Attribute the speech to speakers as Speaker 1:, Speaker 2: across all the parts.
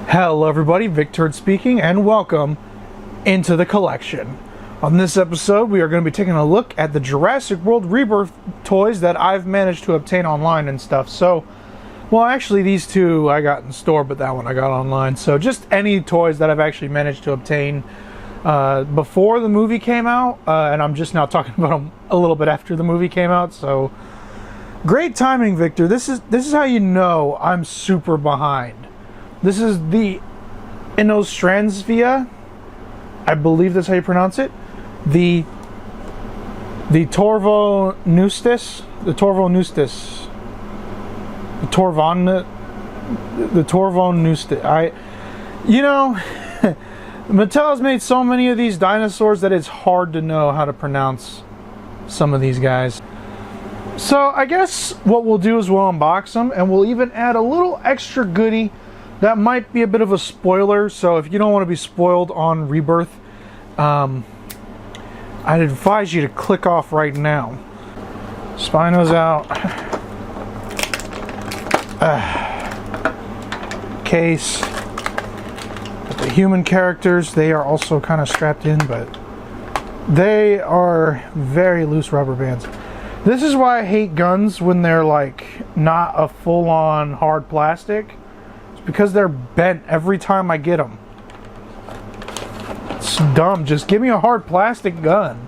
Speaker 1: Hello everybody, Victor speaking, and welcome into the collection. On this episode, we are going to be taking a look at the Jurassic World Rebirth toys that I've managed to obtain online and stuff. So, well, actually these two I got in store, but that one I got online. So just any toys that I've actually managed to obtain before the movie came out, and I'm just now talking about them a little bit after the movie came out. So, great timing, Victor. This is how you know I'm super behind. This is the Inostransvia, I believe that's how you pronounce it. The Torvo Nustis, the Torvo Nustis. Mattel's made so many of these dinosaurs that it's hard to know how to pronounce some of these guys. So I guess what we'll do is we'll unbox them, and we'll even add a little extra goodie that might be a bit of a spoiler. So if you don't want to be spoiled on Rebirth, I'd advise you to click off right now. Spino's out. Case. But the human characters, they are also kind of strapped in, but they are very loose rubber bands. This is why I hate guns when they're like not a full-on hard plastic. Because they're bent every time I get them. It's dumb. Just give me a hard plastic gun.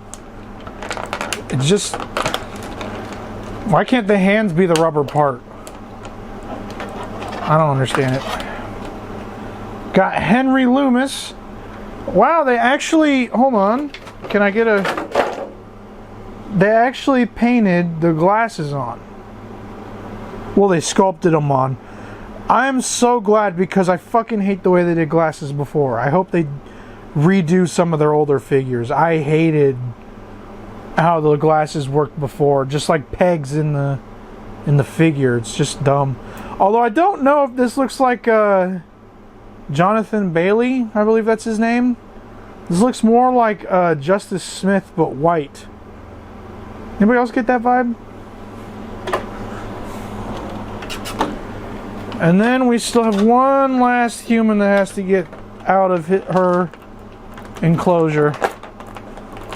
Speaker 1: It's just... Why can't the hands be the rubber part? I don't understand it. Got Henry Loomis. Wow, they actually... Hold on. Can I get a... They actually painted the glasses on. Well, they sculpted them on. I am so glad, because I fucking hate the way they did glasses before. I hope they redo some of their older figures. I hated how the glasses worked before, just like pegs in the figure. It's just dumb. Although I don't know if this looks like Jonathan Bailey, I believe that's his name. This looks more like Justice Smith, but white. Anybody else get that vibe? And then we still have one last human that has to get out of her enclosure.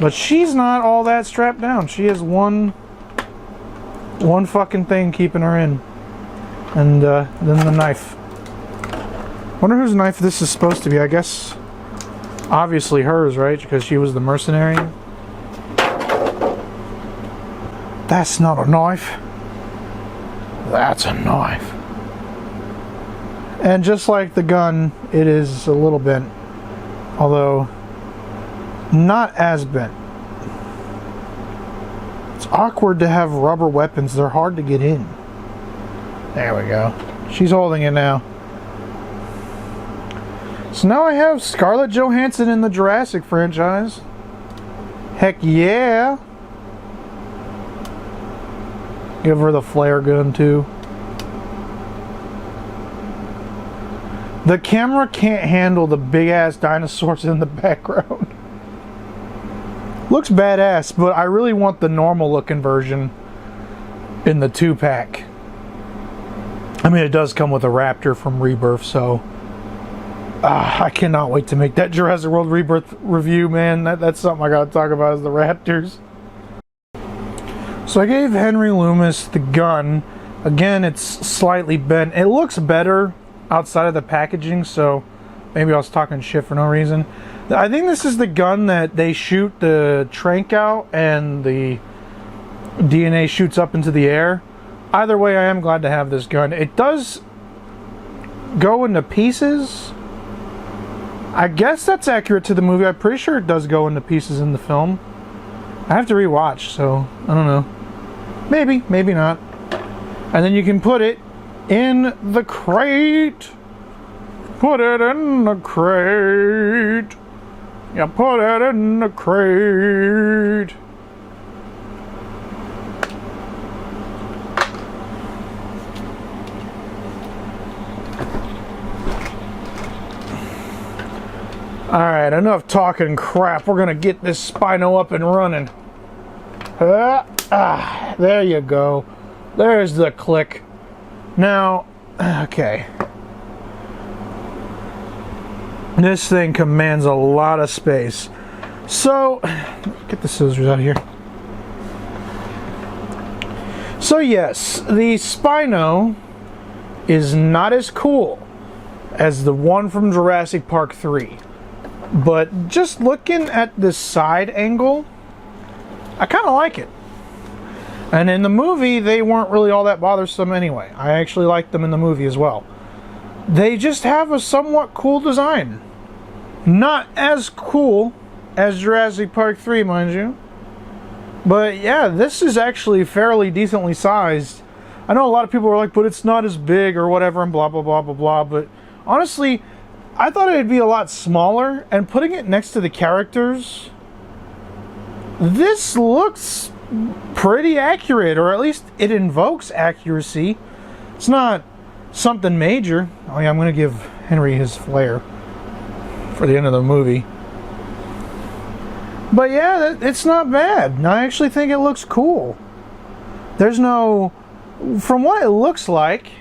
Speaker 1: But she's not all that strapped down. She has one fucking thing keeping her in. And then the knife. Wonder whose knife this is supposed to be. I guess obviously hers, right? Because she was the mercenary. That's not a knife. That's a knife. And just like the gun, it is a little bent, although not as bent. It's awkward to have rubber weapons. They're hard to get in. There we go. She's holding it now. So now I have Scarlett Johansson in the Jurassic franchise. Heck yeah. Give her the flare gun too. The camera can't handle the big-ass dinosaurs in the background. Looks badass, but I really want the normal-looking version in the 2-pack. I mean, it does come with a Raptor from Rebirth, so... I cannot wait to make that Jurassic World Rebirth review, man. That's something I gotta talk about, is the Raptors. So I gave Henry Loomis the gun. Again, it's slightly bent. It looks better outside of the packaging, so maybe I was talking shit for no reason. I think this is the gun that they shoot the tranq out and the DNA shoots up into the air. Either way, I am glad to have this gun. It does go into pieces. I guess that's accurate to the movie. I'm pretty sure it does go into pieces in the film. I have to rewatch, so I don't know. Maybe, maybe not. And then you can put it in the crate. Put it in the crate. You put it in the crate. Alright, enough talking crap. We're gonna get this Spino up and running. There you go. There's the click. Now, okay. This thing commands a lot of space. So, get the scissors out of here. So yes, the Spino is not as cool as the one from Jurassic Park 3. But just looking at this side angle, I kind of like it. And in the movie, they weren't really all that bothersome anyway. I actually liked them in the movie as well. They just have a somewhat cool design. Not as cool as Jurassic Park 3, mind you. But yeah, this is actually fairly decently sized. I know a lot of people are like, but it's not as big or whatever and blah, blah, blah, blah, blah. But honestly, I thought it'd be a lot smaller. And putting it next to the characters, this looks pretty accurate, or at least it invokes accuracy. It's not something major. Oh yeah, I'm going to give Henry his flare for the end of the movie. But yeah, it's not bad. I actually think it looks cool. There's no... From what it looks like...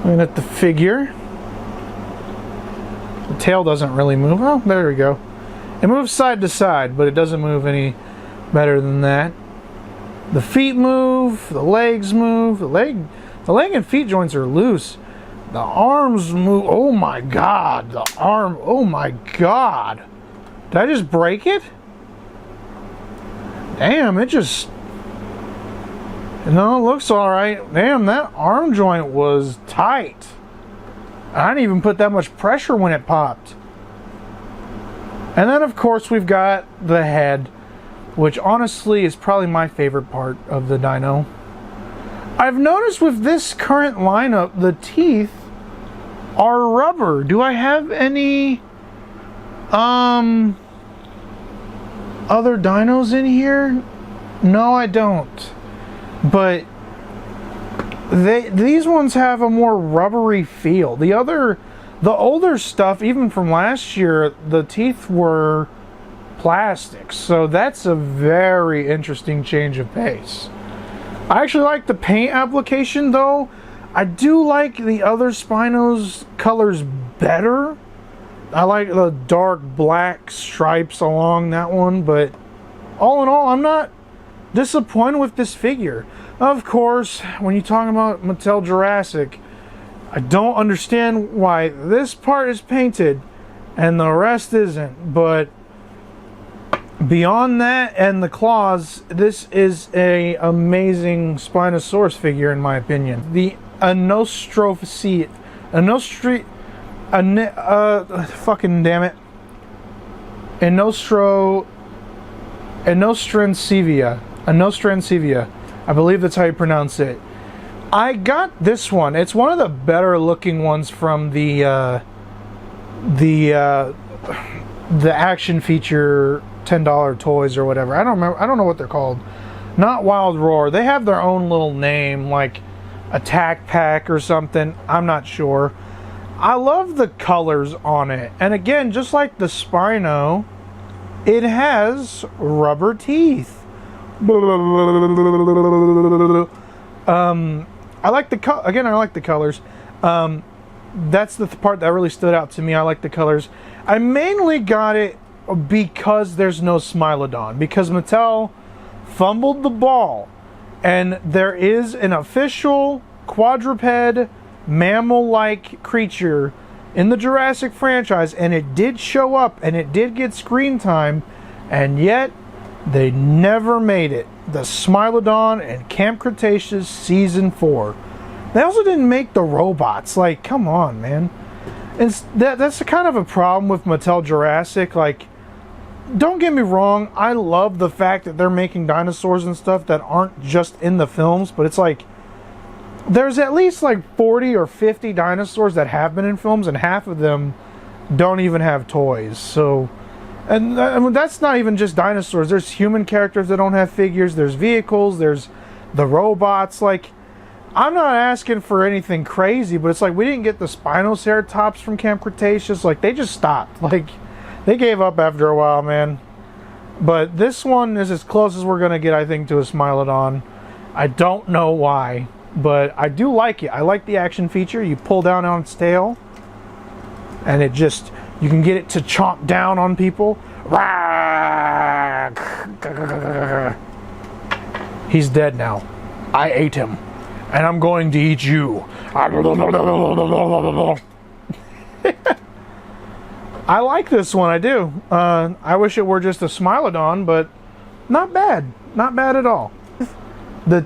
Speaker 1: Looking at the figure... The tail doesn't really move. Oh, there we go. It moves side to side, but it doesn't move any better than that. The feet move, the legs move, the leg and feet joints are loose. The arms move. Oh my god, the arm. Oh my god. Did I just break it? Damn, it just... No, it looks alright. Damn, that arm joint was tight. I didn't even put that much pressure when it popped. And then, of course, we've got the head, which honestly is probably my favorite part of the dino. I've noticed with this current lineup, the teeth are rubber. Do I have any other dinos in here? No, I don't. But these ones have a more rubbery feel. The older stuff, even from last year, the teeth were plastic. So that's a very interesting change of pace. I actually like the paint application though. I do like the other Spinos colors better. I like the dark black stripes along that one, but all in all, I'm not disappointed with this figure. Of course, when you're talking about Mattel Jurassic, I don't understand why this part is painted and the rest isn't, but beyond that and the claws, this is a amazing Spinosaurus figure in my opinion. The fucking damn it, Enostrancevia. I believe that's how you pronounce it. I got this one. It's one of the better looking ones from the action feature $10 toys or whatever. I don't remember. I don't know what they're called. Not Wild Roar. They have their own little name, like Attack Pack or something. I'm not sure. I love the colors on it. And again, just like the Spino, it has rubber teeth. I like the colors. That's the part that really stood out to me. I like the colors. I mainly got it because there's no Smilodon, because Mattel fumbled the ball, and there is an official quadruped mammal-like creature in the Jurassic franchise, and it did show up and it did get screen time, and yet they never made it. The Smilodon and Camp Cretaceous Season 4. They also didn't make the robots. Like, come on, man. And that's kind of a problem with Mattel Jurassic. Like, don't get me wrong, I love the fact that they're making dinosaurs and stuff that aren't just in the films, but it's like, there's at least like 40 or 50 dinosaurs that have been in films, and half of them don't even have toys. So... And I mean, that's not even just dinosaurs. There's human characters that don't have figures. There's vehicles. There's the robots. Like, I'm not asking for anything crazy, but it's like we didn't get the Spinoceratops from Camp Cretaceous. Like, they just stopped. Like, they gave up after a while, man. But this one is as close as we're going to get, I think, to a Smilodon. I don't know why, but I do like it. I like the action feature. You pull down on its tail. and it just, you can get it to chomp down on people. He's dead now. I ate him, and I'm going to eat you. I like this one, I do. I wish it were just a Smilodon, but not bad. Not bad at all. The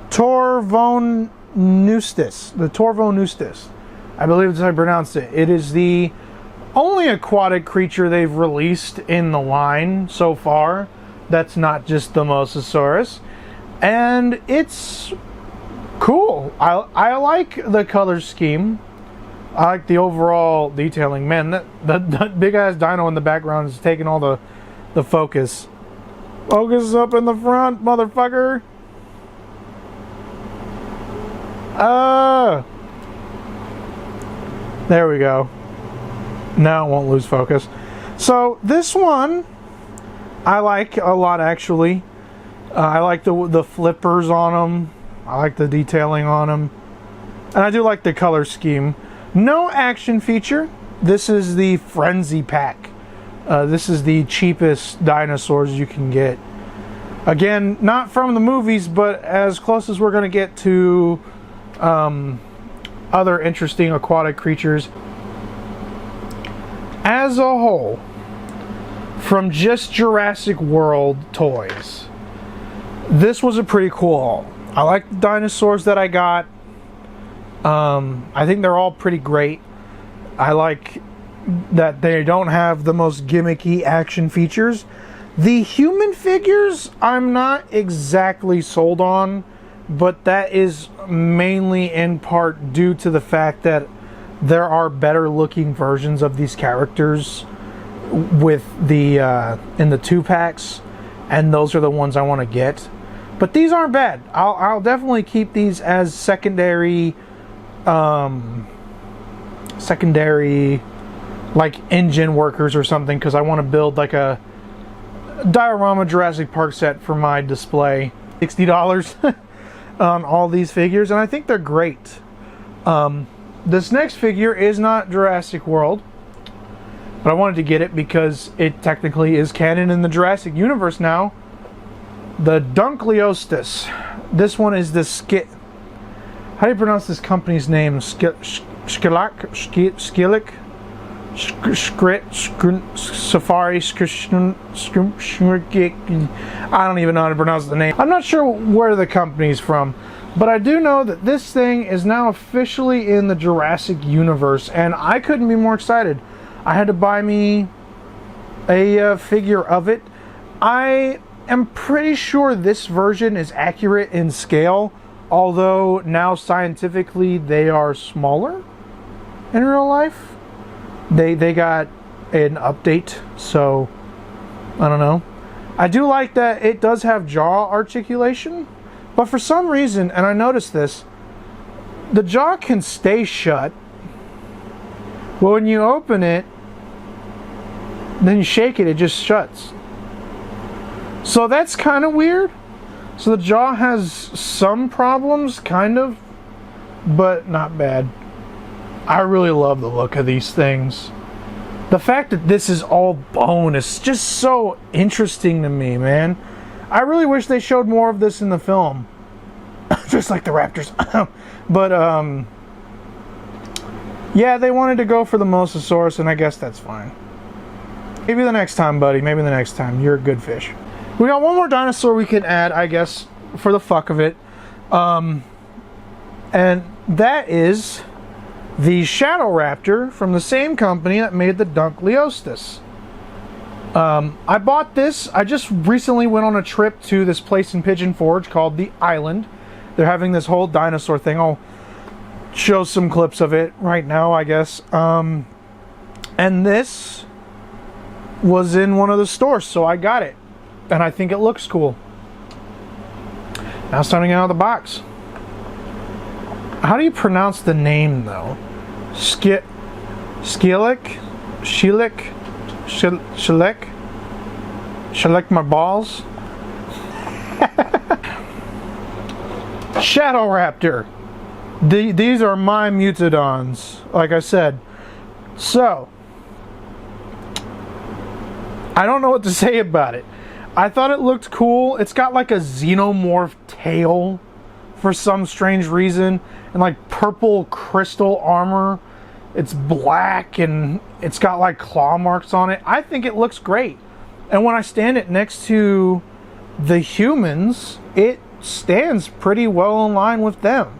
Speaker 1: Torvoneustis. The Torvoneustis. I believe that's how I pronounced it. It is the only aquatic creature they've released in the line so far that's not just the Mosasaurus. And it's cool. I like the color scheme. I like the overall detailing. Man, that big ass dino in the background is taking all the focus. Focus up in the front, motherfucker. There we go. Now it won't lose focus. So this one I like a lot, actually. I like the flippers on them. I like the detailing on them. And I do like the color scheme. No action feature. This is the Frenzy Pack. This is the cheapest dinosaurs you can get. Again, not from the movies, but as close as we're going to get to other interesting aquatic creatures. As a whole, from just Jurassic World toys, this was a pretty cool haul. I like the dinosaurs that I got. I think they're all pretty great. I like that they don't have the most gimmicky action features. The human figures, I'm not exactly sold on, but that is mainly in part due to the fact that there are better looking versions of these characters with the in the 2-packs, and those are the ones I want to get. But these aren't bad. I'll definitely keep these as secondary like engine workers or something, because I want to build like a diorama Jurassic Park set for my display. $60 on all these figures, and I think they're great. This next figure is not Jurassic World, but I wanted to get it because it technically is canon in the Jurassic universe now. The Dunkleosteus. This one is the how do you pronounce this company's name? Skillik? Safari? I don't even know how to pronounce the name. I'm not sure where the company's from, but I do know that this thing is now officially in the Jurassic universe, and I couldn't be more excited. I had to buy me a figure of it. I am pretty sure this version is accurate in scale, although now scientifically they are smaller in real life. They got an update, so I don't know. I do like that it does have jaw articulation, but for some reason, and I noticed this, the jaw can stay shut, but when you open it, then you shake it, it just shuts. So that's kind of weird. So the jaw has some problems, kind of, but not bad. I really love the look of these things. The fact that this is all bone is just so interesting to me, man. I really wish they showed more of this in the film. Just like the raptors. But, yeah, they wanted to go for the Mosasaurus, and I guess that's fine. Maybe the next time, buddy. Maybe the next time. You're a good fish. We got one more dinosaur we can add, I guess, for the fuck of it. And that is the Shadow Raptor from the same company that made the Dunkleosteus. I bought this. I just recently went on a trip to this place in Pigeon Forge called The Island. They're having this whole dinosaur thing. I'll show some clips of it right now, I guess. And this was in one of the stores, so I got it. And I think it looks cool. Now it's time to get out of the box. How do you pronounce the name, though? Skillik? Shillik? Shillik my balls? Shadow Raptor. These are my Mutodons. Like I said, So, I don't know what to say about it. I thought it looked cool. It's got like a xenomorph tail for some strange reason, and like purple crystal armor. It's black and it's got like claw marks on it. I think it looks great. And when I stand it next to the humans, it stands pretty well in line with them.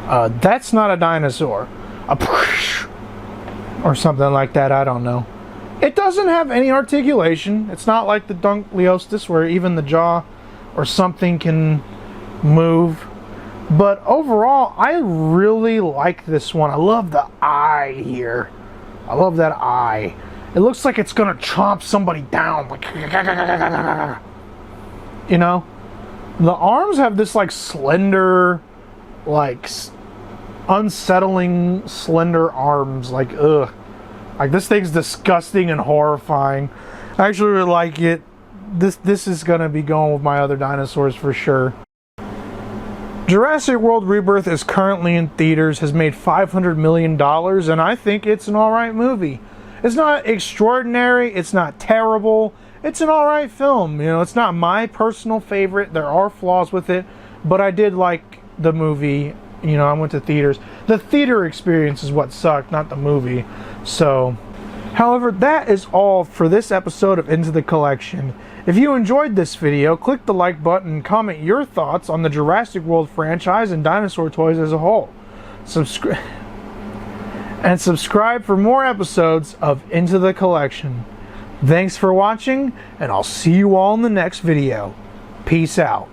Speaker 1: That's not a dinosaur. Or something like that, I don't know. It doesn't have any articulation. It's not like the Dunkleosteus where even the jaw or something can move. But overall, I really like this one. I love the eye here. I love that eye. It looks like it's gonna chomp somebody down. Like, you know? The arms have this like slender, like unsettling slender arms. Like, ugh. Like, this thing's disgusting and horrifying. I actually really like it. This is gonna be going with my other dinosaurs for sure. Jurassic World Rebirth is currently in theaters, has made $500 million, and I think it's an alright movie. It's not extraordinary, it's not terrible, it's an alright film. You know, it's not my personal favorite, there are flaws with it, but I did like the movie. You know, I went to theaters. The theater experience is what sucked, not the movie. So, however, that is all for this episode of Into the Collection. If you enjoyed this video, click the like button and comment your thoughts on the Jurassic World franchise and dinosaur toys as a whole. Subscribe for more episodes of Into the Collection. Thanks for watching, and I'll see you all in the next video. Peace out.